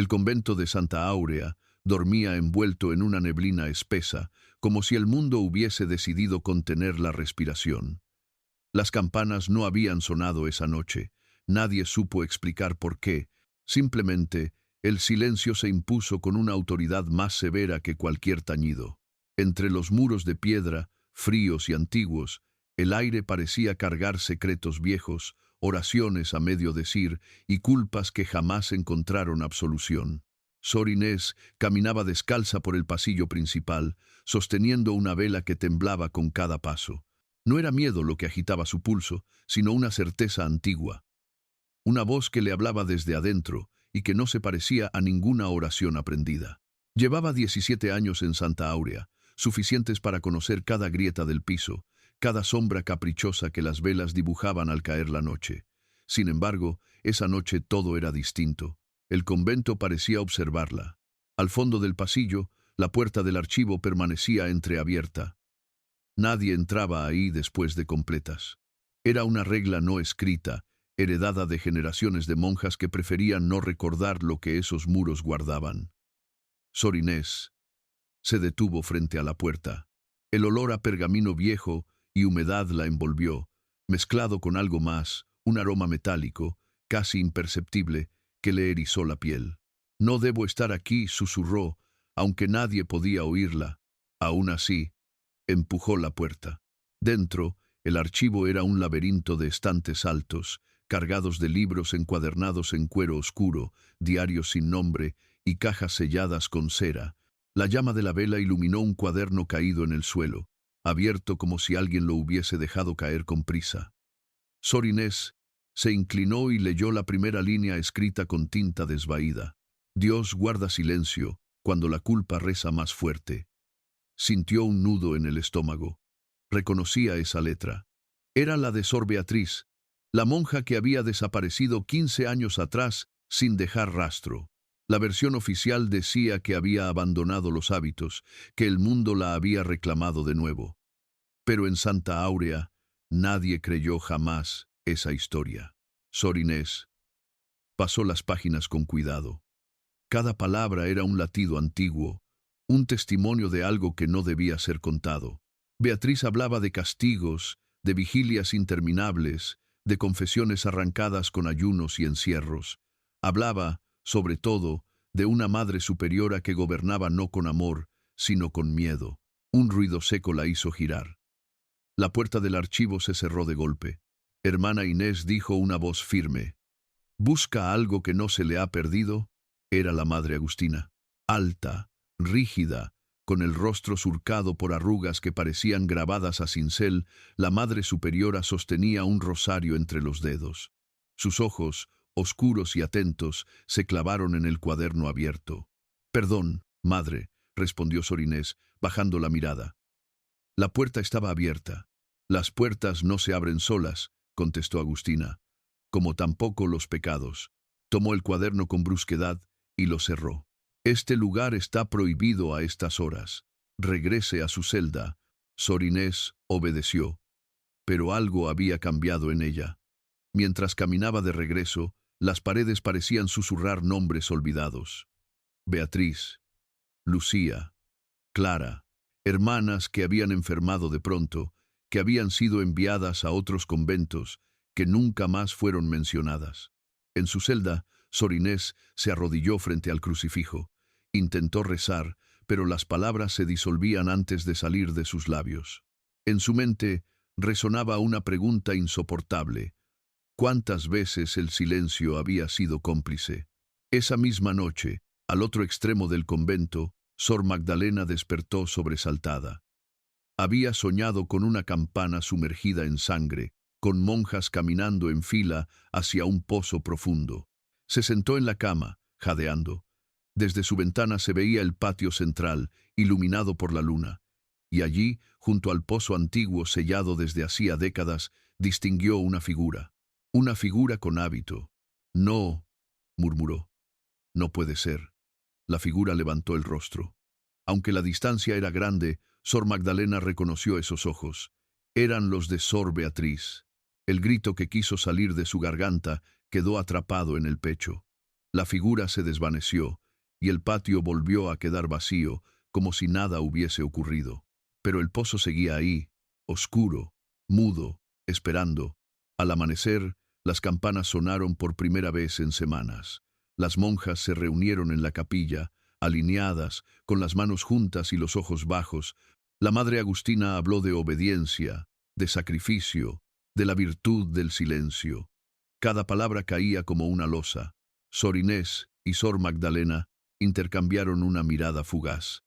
El convento de Santa Áurea dormía envuelto en una neblina espesa, como si el mundo hubiese decidido contener la respiración. Las campanas no habían sonado esa noche. Nadie supo explicar por qué. Simplemente, el silencio se impuso con una autoridad más severa que cualquier tañido. Entre los muros de piedra, fríos y antiguos, el aire parecía cargar secretos viejos, oraciones a medio decir y culpas que jamás encontraron absolución. Sor Inés caminaba descalza por el pasillo principal, sosteniendo una vela que temblaba con cada paso. No era miedo lo que agitaba su pulso, sino una certeza antigua. Una voz que le hablaba desde adentro y que no se parecía a ninguna oración aprendida. Llevaba 17 años en Santa Áurea, suficientes para conocer cada grieta del piso, cada sombra caprichosa que las velas dibujaban al caer la noche. Sin embargo, esa noche todo era distinto. El convento parecía observarla. Al fondo del pasillo, la puerta del archivo permanecía entreabierta. Nadie entraba ahí después de completas. Era una regla no escrita, heredada de generaciones de monjas que preferían no recordar lo que esos muros guardaban. Sor Inés se detuvo frente a la puerta. El olor a pergamino viejo y humedad la envolvió, mezclado con algo más, un aroma metálico, casi imperceptible, que le erizó la piel. «No debo estar aquí», susurró, aunque nadie podía oírla. Aún así, empujó la puerta. Dentro, el archivo era un laberinto de estantes altos, cargados de libros encuadernados en cuero oscuro, diarios sin nombre y cajas selladas con cera. La llama de la vela iluminó un cuaderno caído en el suelo, abierto como si alguien lo hubiese dejado caer con prisa. Sor Inés se inclinó y leyó la primera línea escrita con tinta desvaída. «Dios guarda silencio cuando la culpa reza más fuerte». Sintió un nudo en el estómago. Reconocía esa letra. Era la de Sor Beatriz, la monja que había desaparecido 15 años atrás sin dejar rastro. La versión oficial decía que había abandonado los hábitos, que el mundo la había reclamado de nuevo. Pero en Santa Áurea nadie creyó jamás esa historia. Sor Inés pasó las páginas con cuidado. Cada palabra era un latido antiguo, un testimonio de algo que no debía ser contado. Beatriz hablaba de castigos, de vigilias interminables, de confesiones arrancadas con ayunos y encierros. Hablaba, sobre todo, de una madre superiora que gobernaba no con amor, sino con miedo. Un ruido seco la hizo girar. La puerta del archivo se cerró de golpe. «Hermana Inés», dijo una voz firme. «¿Busca algo que no se le ha perdido?» Era la madre Agustina. Alta, rígida, con el rostro surcado por arrugas que parecían grabadas a cincel, la madre superiora sostenía un rosario entre los dedos. Sus ojos, oscuros y atentos, se clavaron en el cuaderno abierto. «Perdón, madre», respondió Sor Inés, bajando la mirada. La puerta estaba abierta. «Las puertas no se abren solas», contestó Agustina, «como tampoco los pecados». Tomó el cuaderno con brusquedad y lo cerró. «Este lugar está prohibido a estas horas. Regrese a su celda». Sor Inés obedeció, pero algo había cambiado en ella. Mientras caminaba de regreso, las paredes parecían susurrar nombres olvidados. Beatriz, Lucía, Clara, hermanas que habían enfermado de pronto, que habían sido enviadas a otros conventos, que nunca más fueron mencionadas. En su celda, Sor Inés se arrodilló frente al crucifijo. Intentó rezar, pero las palabras se disolvían antes de salir de sus labios. En su mente resonaba una pregunta insoportable. ¿Cuántas veces el silencio había sido cómplice? Esa misma noche, al otro extremo del convento, Sor Magdalena despertó sobresaltada. Había soñado con una campana sumergida en sangre, con monjas caminando en fila hacia un pozo profundo. Se sentó en la cama, jadeando. Desde su ventana se veía el patio central, iluminado por la luna, y allí, junto al pozo antiguo sellado desde hacía décadas, distinguió una figura con hábito. «No», murmuró, «no puede ser». La figura levantó el rostro. Aunque la distancia era grande, Sor Magdalena reconoció esos ojos. Eran los de Sor Beatriz. El grito que quiso salir de su garganta quedó atrapado en el pecho. La figura se desvaneció, y el patio volvió a quedar vacío, como si nada hubiese ocurrido. Pero el pozo seguía ahí, oscuro, mudo, esperando. Al amanecer, las campanas sonaron por primera vez en semanas. Las monjas se reunieron en la capilla, alineadas, con las manos juntas y los ojos bajos. La madre Agustina habló de obediencia, de sacrificio, de la virtud del silencio. Cada palabra caía como una losa. Sor Inés y Sor Magdalena intercambiaron una mirada fugaz.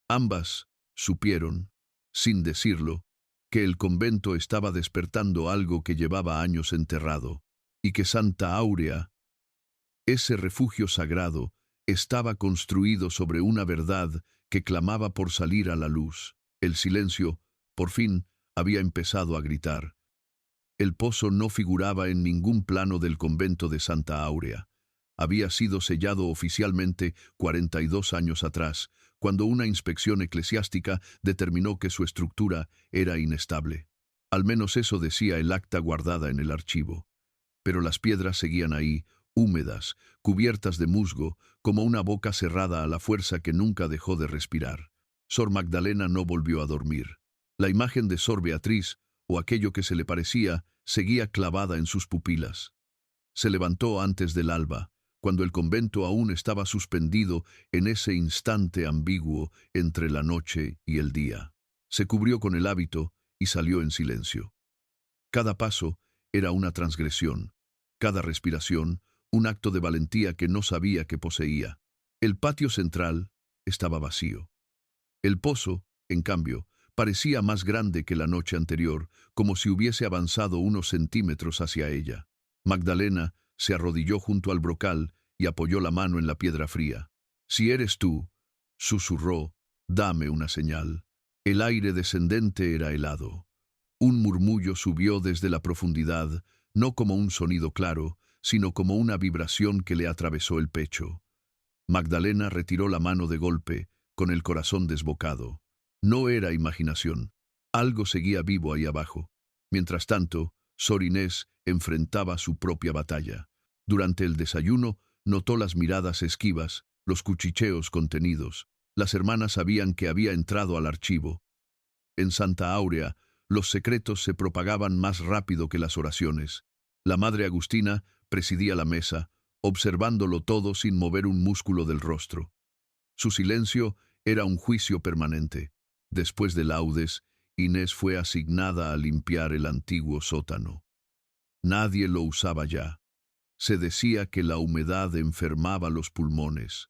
Ambas supieron, sin decirlo, que el convento estaba despertando algo que llevaba años enterrado, y que Santa Áurea, ese refugio sagrado, estaba construido sobre una verdad que clamaba por salir a la luz. El silencio, por fin, había empezado a gritar. El pozo no figuraba en ningún plano del convento de Santa Áurea. Había sido sellado oficialmente 42 años atrás, cuando una inspección eclesiástica determinó que su estructura era inestable. Al menos eso decía el acta guardada en el archivo. Pero las piedras seguían ahí, húmedas, cubiertas de musgo, como una boca cerrada a la fuerza que nunca dejó de respirar. Sor Magdalena no volvió a dormir. La imagen de Sor Beatriz, o aquello que se le parecía, seguía clavada en sus pupilas. Se levantó antes del alba, cuando el convento aún estaba suspendido en ese instante ambiguo entre la noche y el día. Se cubrió con el hábito y salió en silencio. Cada paso era una transgresión, cada respiración un acto de valentía que no sabía que poseía. El patio central estaba vacío. El pozo, en cambio, parecía más grande que la noche anterior, como si hubiese avanzado unos centímetros hacia ella. Magdalena se arrodilló junto al brocal y apoyó la mano en la piedra fría. «Si eres tú», susurró, «dame una señal». El aire descendente era helado. Un murmullo subió desde la profundidad, no como un sonido claro, sino como una vibración que le atravesó el pecho. Magdalena retiró la mano de golpe, con el corazón desbocado. No era imaginación. Algo seguía vivo ahí abajo. Mientras tanto, Sor Inés enfrentaba su propia batalla. Durante el desayuno, notó las miradas esquivas, los cuchicheos contenidos. Las hermanas sabían que había entrado al archivo. En Santa Áurea, los secretos se propagaban más rápido que las oraciones. La madre Agustina presidía la mesa, observándolo todo sin mover un músculo del rostro. Su silencio era un juicio permanente. Después de laudes, Inés fue asignada a limpiar el antiguo sótano. Nadie lo usaba ya. Se decía que la humedad enfermaba los pulmones.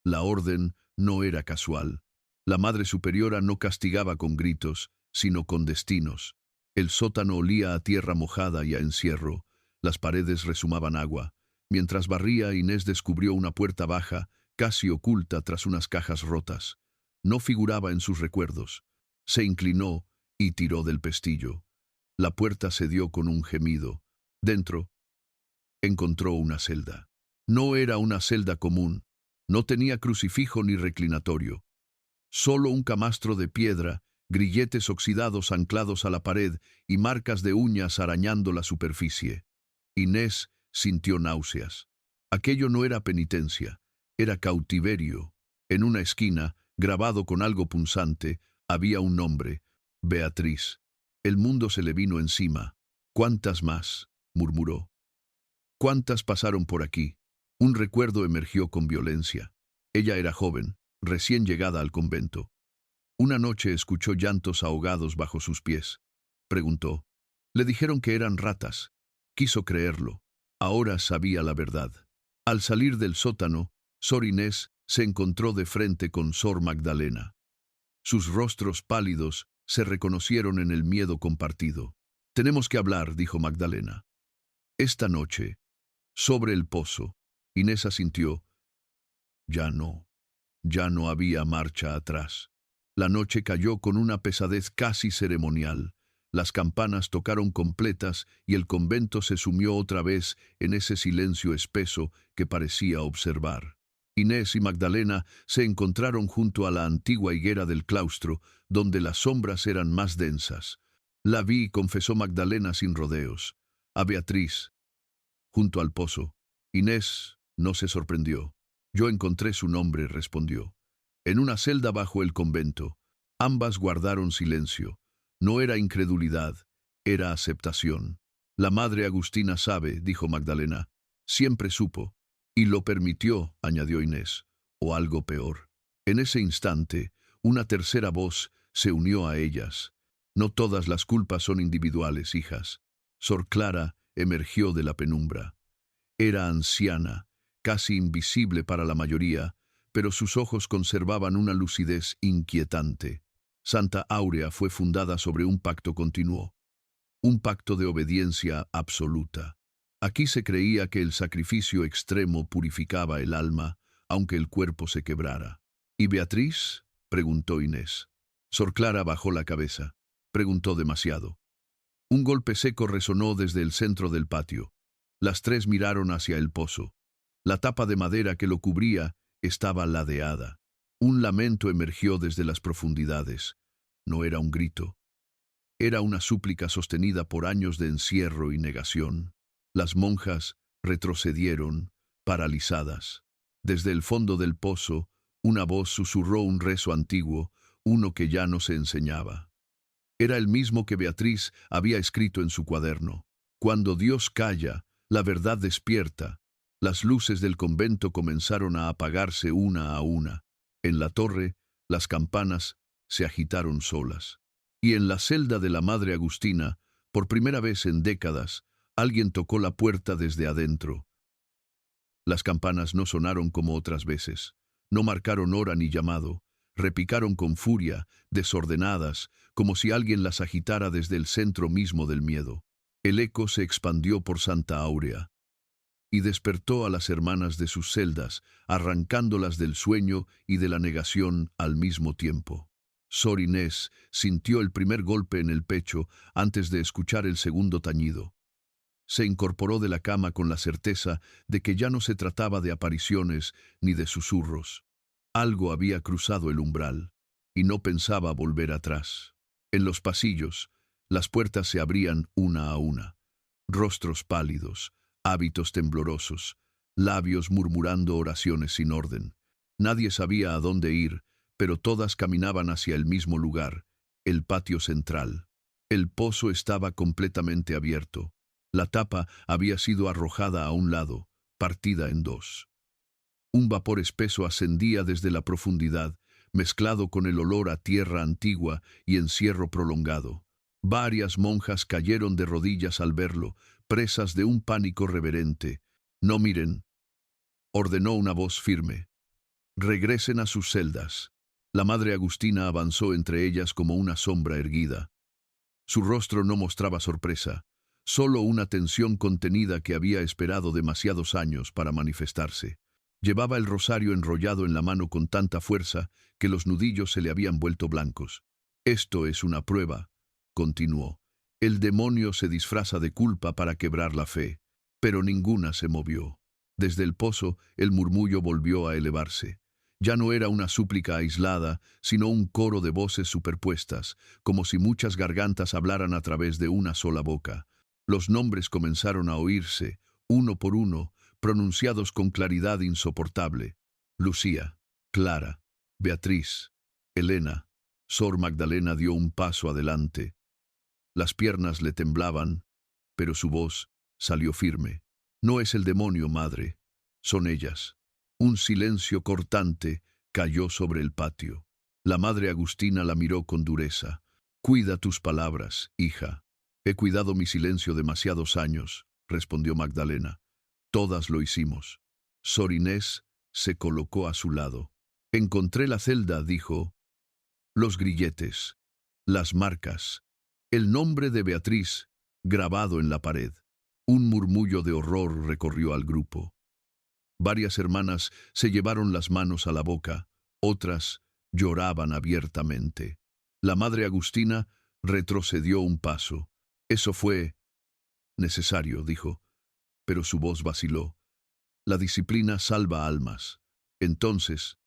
La orden no era casual. La Madre Superiora no castigaba con gritos, sino con destinos. El sótano olía a tierra mojada y a encierro. Las paredes resumaban agua. Mientras barría, Inés descubrió una puerta baja, casi oculta tras unas cajas rotas. No figuraba en sus recuerdos. Se inclinó y tiró del pestillo. La puerta cedió con un gemido. Dentro, encontró una celda. No era una celda común. No tenía crucifijo ni reclinatorio. Solo un camastro de piedra, grilletes oxidados anclados a la pared y marcas de uñas arañando la superficie. Inés sintió náuseas. Aquello no era penitencia, era cautiverio. En una esquina, grabado con algo punzante, había un nombre: Beatriz. El mundo se le vino encima. «¿Cuántas más?», murmuró. «¿Cuántas pasaron por aquí?». Un recuerdo emergió con violencia. Ella era joven, recién llegada al convento. Una noche escuchó llantos ahogados bajo sus pies. Preguntó. Le dijeron que eran ratas. Quiso creerlo. Ahora sabía la verdad. Al salir del sótano, Sor Inés se encontró de frente con Sor Magdalena. Sus rostros pálidos se reconocieron en el miedo compartido. «Tenemos que hablar», dijo Magdalena. «Esta noche, sobre el pozo». Inés asintió. Ya no había marcha atrás. La noche cayó con una pesadez casi ceremonial. Las campanas tocaron completas y el convento se sumió otra vez en ese silencio espeso que parecía observar. Inés y Magdalena se encontraron junto a la antigua higuera del claustro, donde las sombras eran más densas. «La vi», confesó Magdalena sin rodeos. «A Beatriz, junto al pozo». Inés No se sorprendió. Yo encontré su nombre, respondió. En una celda bajo el convento. Ambas guardaron silencio. No era incredulidad, era aceptación. La madre Agustina sabe, dijo Magdalena. Siempre supo. Y lo permitió, añadió Inés. O algo peor. En ese instante, una tercera voz se unió a ellas. No todas las culpas son individuales, hijas. Sor Clara emergió de la penumbra. Era anciana, casi invisible para la mayoría, pero sus ojos conservaban una lucidez inquietante. Santa Áurea fue fundada sobre un pacto continuo, un pacto de obediencia absoluta. Aquí se creía que el sacrificio extremo purificaba el alma, aunque el cuerpo se quebrara. ¿Y Beatriz?, preguntó Inés. Sor Clara bajó la cabeza. Preguntó demasiado. Un golpe seco resonó desde el centro del patio. Las tres miraron hacia el pozo. La tapa de madera que lo cubría estaba ladeada. Un lamento emergió desde las profundidades. No era un grito. Era una súplica sostenida por años de encierro y negación. Las monjas retrocedieron, paralizadas. Desde el fondo del pozo, una voz susurró un rezo antiguo, uno que ya no se enseñaba. Era el mismo que Beatriz había escrito en su cuaderno. Cuando Dios calla, la verdad despierta. Las luces del convento comenzaron a apagarse una a una. En la torre, las campanas se agitaron solas. Y en la celda de la Madre Agustina, por primera vez en décadas, alguien tocó la puerta desde adentro. Las campanas no sonaron como otras veces. No marcaron hora ni llamado. Repicaron con furia, desordenadas, como si alguien las agitara desde el centro mismo del miedo. El eco se expandió por Santa Áurea y despertó a las hermanas de sus celdas, arrancándolas del sueño y de la negación al mismo tiempo. Sor Inés sintió el primer golpe en el pecho antes de escuchar el segundo tañido. Se incorporó de la cama con la certeza de que ya no se trataba de apariciones ni de susurros. Algo había cruzado el umbral, y no pensaba volver atrás. En los pasillos, las puertas se abrían una a una. Rostros pálidos, hábitos temblorosos, labios murmurando oraciones sin orden. Nadie sabía a dónde ir, pero todas caminaban hacia el mismo lugar, el patio central. El pozo estaba completamente abierto. La tapa había sido arrojada a un lado, partida en dos. Un vapor espeso ascendía desde la profundidad, mezclado con el olor a tierra antigua y encierro prolongado. Varias monjas cayeron de rodillas al verlo, presas de un pánico reverente. «No miren», ordenó una voz firme. «Regresen a sus celdas». La Madre Agustina avanzó entre ellas como una sombra erguida. Su rostro no mostraba sorpresa, solo una tensión contenida que había esperado demasiados años para manifestarse. Llevaba el rosario enrollado en la mano con tanta fuerza que los nudillos se le habían vuelto blancos. «Esto es una prueba», continuó. «El demonio se disfraza de culpa para quebrar la fe». Pero ninguna se movió. Desde el pozo, el murmullo volvió a elevarse. Ya no era una súplica aislada, sino un coro de voces superpuestas, como si muchas gargantas hablaran a través de una sola boca. Los nombres comenzaron a oírse, uno por uno, pronunciados con claridad insoportable. Lucía, Clara, Beatriz, Elena. Sor Magdalena dio un paso adelante. Las piernas le temblaban, pero su voz salió firme. «No es el demonio, madre, son ellas». Un silencio cortante cayó sobre el patio. La Madre Agustina la miró con dureza. «Cuida tus palabras, hija». «He cuidado mi silencio demasiados años», respondió Magdalena. «Todas lo hicimos». Sor Inés se colocó a su lado. «Encontré la celda», dijo. «Los grilletes, las marcas, el nombre de Beatriz grabado en la pared». Un murmullo de horror recorrió al grupo. Varias hermanas se llevaron las manos a la boca, otras lloraban abiertamente. La Madre Agustina retrocedió un paso. «Eso fue necesario», dijo, pero su voz vaciló. «La disciplina salva almas». Entonces,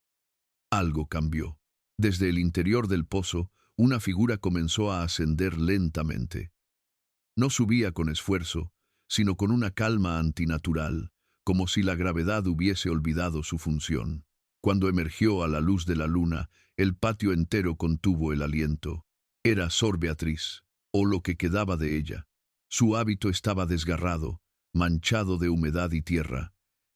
algo cambió. Desde el interior del pozo, una figura comenzó a ascender lentamente. No subía con esfuerzo, sino con una calma antinatural, como si la gravedad hubiese olvidado su función. Cuando emergió a la luz de la luna, el patio entero contuvo el aliento. Era Sor Beatriz, o lo que quedaba de ella. Su hábito estaba desgarrado, manchado de humedad y tierra,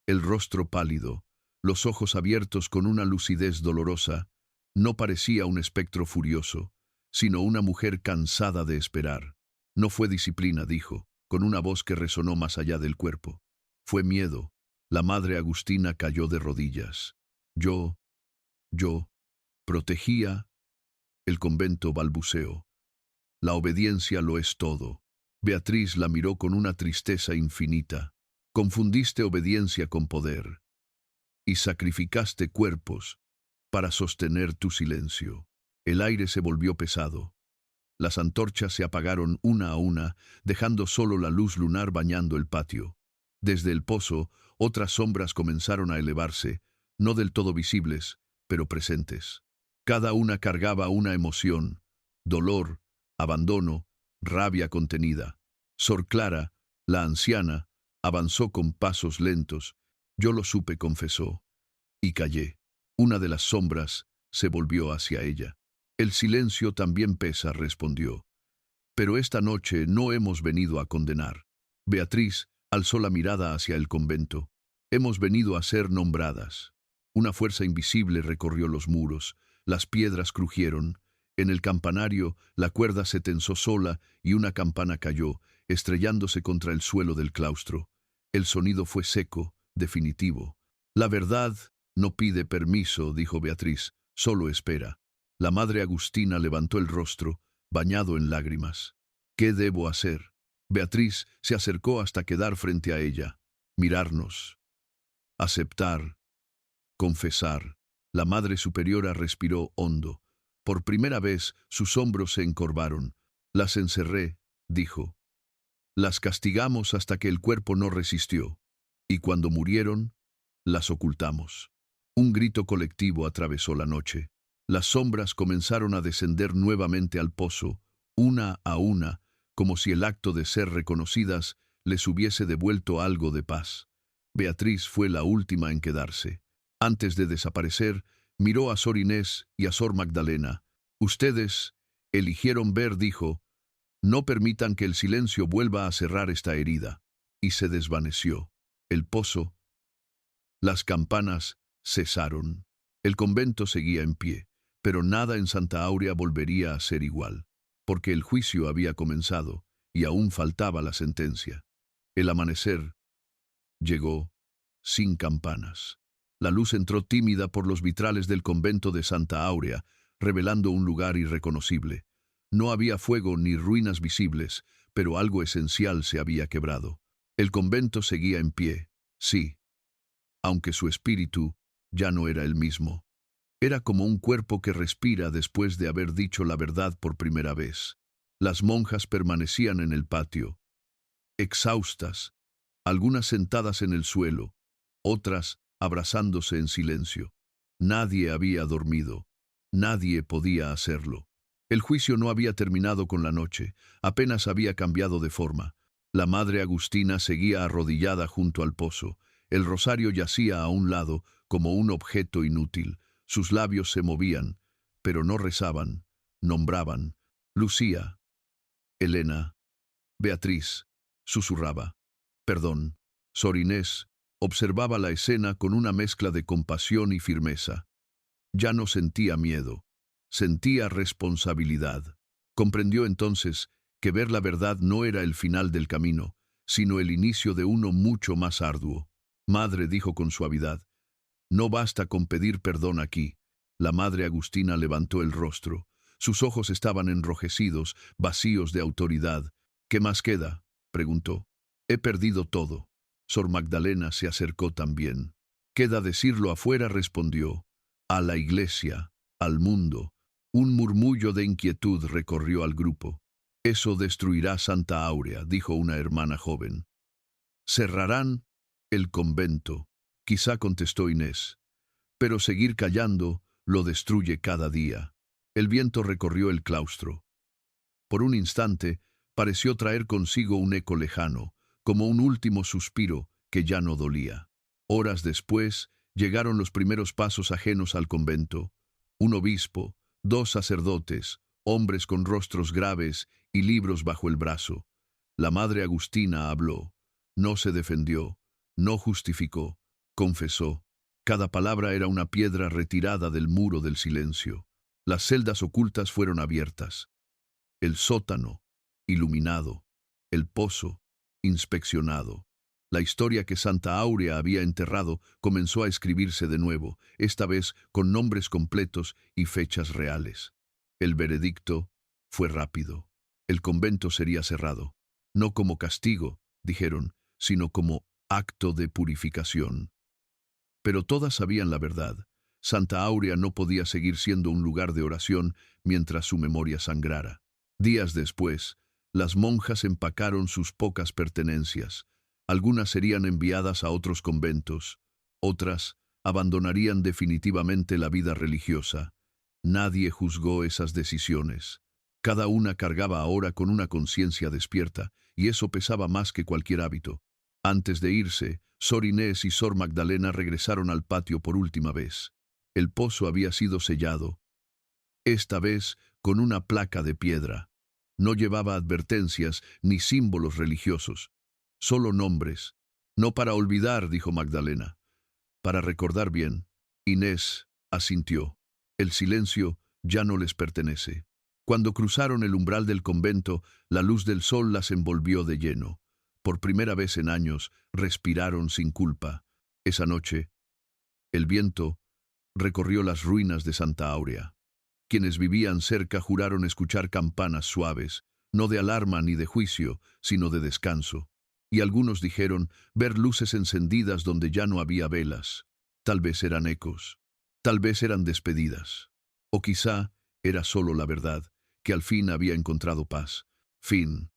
el rostro pálido, los ojos abiertos con una lucidez dolorosa. No parecía un espectro furioso, sino una mujer cansada de esperar. No fue disciplina, dijo, con una voz que resonó más allá del cuerpo. Fue miedo. La madre Agustina cayó de rodillas. Yo, protegía. El convento balbuceó. La obediencia lo es todo. Beatriz la miró con una tristeza infinita. Confundiste obediencia con poder y sacrificaste cuerpos para sostener tu silencio. El aire se volvió pesado. Las antorchas se apagaron una a una, dejando solo la luz lunar bañando el patio. Desde el pozo, otras sombras comenzaron a elevarse, no del todo visibles, pero presentes. Cada una cargaba una emoción: dolor, abandono, rabia contenida. Sor Clara, la anciana, avanzó con pasos lentos. Yo lo supe, confesó, y callé. Una de las sombras se volvió hacia ella. El silencio también pesa, respondió. Pero esta noche no hemos venido a condenar. Beatriz alzó la mirada hacia el convento. Hemos venido a ser nombradas. Una fuerza invisible recorrió los muros. Las piedras crujieron. En el campanario la cuerda se tensó sola y una campana cayó, estrellándose contra el suelo del claustro. El sonido fue seco, definitivo. La verdad no pide permiso, dijo Beatriz, solo espera. La madre Agustina levantó el rostro, bañado en lágrimas. ¿Qué debo hacer? Beatriz se acercó hasta quedar frente a ella. Mirarnos. Aceptar. Confesar. La Madre Superiora respiró hondo. Por primera vez sus hombros se encorvaron. Las encerré, dijo. Las castigamos hasta que el cuerpo no resistió. Y cuando murieron, las ocultamos. Un grito colectivo atravesó la noche. Las sombras comenzaron a descender nuevamente al pozo, una a una, como si el acto de ser reconocidas les hubiese devuelto algo de paz. Beatriz fue la última en quedarse. Antes de desaparecer, miró a Sor Inés y a Sor Magdalena. Ustedes eligieron ver, dijo. No permitan que el silencio vuelva a cerrar esta herida. Y se desvaneció. El pozo. Las campanas cesaron. El convento seguía en pie, pero nada en Santa Áurea volvería a ser igual, porque el juicio había comenzado y aún faltaba la sentencia. El amanecer llegó sin campanas. La luz entró tímida por los vitrales del convento de Santa Áurea, revelando un lugar irreconocible. No había fuego ni ruinas visibles, pero algo esencial se había quebrado. El convento seguía en pie, sí, aunque su espíritu ya no era el mismo. Era como un cuerpo que respira después de haber dicho la verdad por primera vez. Las monjas permanecían en el patio, exhaustas, algunas sentadas en el suelo, otras abrazándose en silencio. Nadie había dormido, nadie podía hacerlo. El juicio no había terminado con la noche, apenas había cambiado de forma. La madre Agustina seguía arrodillada junto al pozo. El rosario yacía a un lado como un objeto inútil. Sus labios se movían, pero no rezaban, nombraban. Lucía, Elena, Beatriz, susurraba. Perdón. Sor Inés observaba la escena con una mezcla de compasión y firmeza. Ya no sentía miedo, sentía responsabilidad. Comprendió entonces que ver la verdad no era el final del camino, sino el inicio de uno mucho más arduo. Madre, dijo con suavidad, no basta con pedir perdón aquí. La madre Agustina levantó el rostro. Sus ojos estaban enrojecidos, vacíos de autoridad. ¿Qué más queda?, preguntó. He perdido todo. Sor Magdalena se acercó también. Queda decirlo afuera, respondió. A la iglesia, al mundo. Un murmullo de inquietud recorrió al grupo. Eso destruirá Santa Áurea, dijo una hermana joven. Cerrarán el convento, quizá, contestó Inés. Pero seguir callando lo destruye cada día. El viento recorrió el claustro. Por un instante pareció traer consigo un eco lejano, como un último suspiro que ya no dolía. Horas después, llegaron los primeros pasos ajenos al convento. Un obispo, 2 sacerdotes, hombres con rostros graves y libros bajo el brazo. La madre Agustina habló. No se defendió, no justificó, confesó. Cada palabra era una piedra retirada del muro del silencio. Las celdas ocultas fueron abiertas. El sótano, iluminado. El pozo, inspeccionado. La historia que Santa Áurea había enterrado comenzó a escribirse de nuevo, esta vez con nombres completos y fechas reales. El veredicto fue rápido. El convento sería cerrado. No como castigo, dijeron, sino como acto de purificación. Pero todas sabían la verdad. Santa Áurea no podía seguir siendo un lugar de oración mientras su memoria sangrara. Días después, las monjas empacaron sus pocas pertenencias. Algunas serían enviadas a otros conventos, otras abandonarían definitivamente la vida religiosa. Nadie juzgó esas decisiones. Cada una cargaba ahora con una conciencia despierta, y eso pesaba más que cualquier hábito. Antes de irse, Sor Inés y Sor Magdalena regresaron al patio por última vez. El pozo había sido sellado, esta vez con una placa de piedra. No llevaba advertencias ni símbolos religiosos, solo nombres. No para olvidar, dijo Magdalena. Para recordar bien. Inés asintió. El silencio ya no les pertenece. Cuando cruzaron el umbral del convento, la luz del sol las envolvió de lleno. Por primera vez en años, respiraron sin culpa. Esa noche, el viento recorrió las ruinas de Santa Áurea. Quienes vivían cerca juraron escuchar campanas suaves, no de alarma ni de juicio, sino de descanso. Y algunos dijeron ver luces encendidas donde ya no había velas. Tal vez eran ecos, tal vez eran despedidas. O quizá era solo la verdad, que al fin había encontrado paz. Fin.